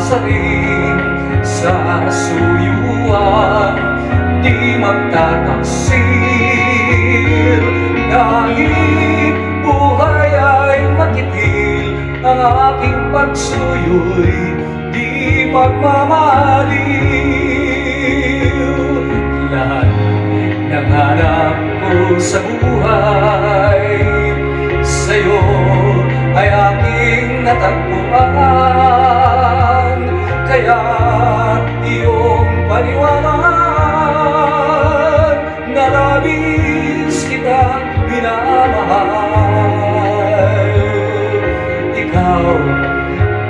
sasarin sa suyuan, di magtataksil. Kahit buhay ay makitil, ang aking pagsuyo'y di magmamaliw. Lahat ng hanap ko sa buhay, sa'yo ay aking natagpuan. Kaya iyong paniwalaan na labis kitang minamahal. Ikaw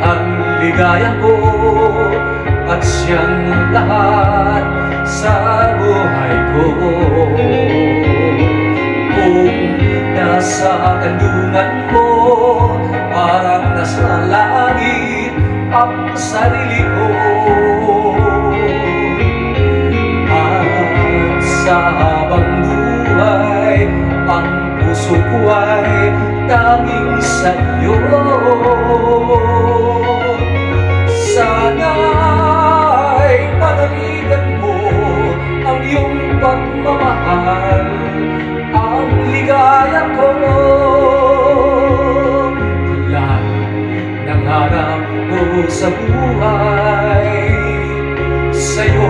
ang ligaya ko at siyang lahat sa buhay ko. Kung nasa kandungan mo, parang nasa langit ang sarili ko. At sa habang buhay, ang puso ko ay tanging sa'yo. Sana'y panaligan mo ang iyong pagmamahal, ang ligaya ko. Lahat ng hanap ko sa buhay, sa'yo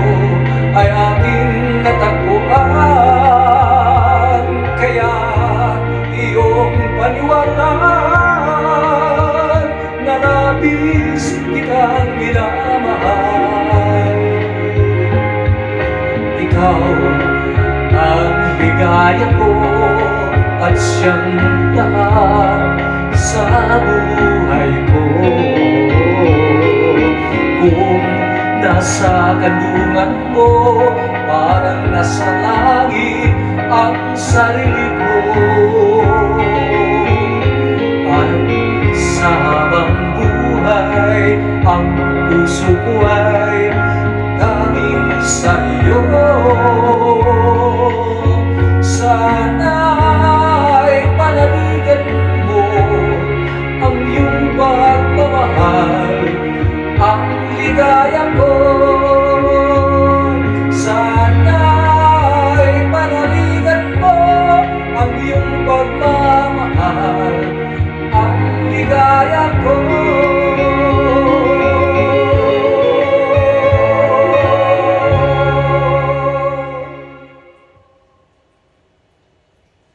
ay aking natagpuan. Kaya iyong paniwalaan na labis kitang minamahal. Ikaw ang ligaya ko at siyang lahat sa buhay ko. Kung nasa kandungan mo, parang nasa langit ang sarili ko. At sa habang buhay, ang puso ko ay tanging sa'yo.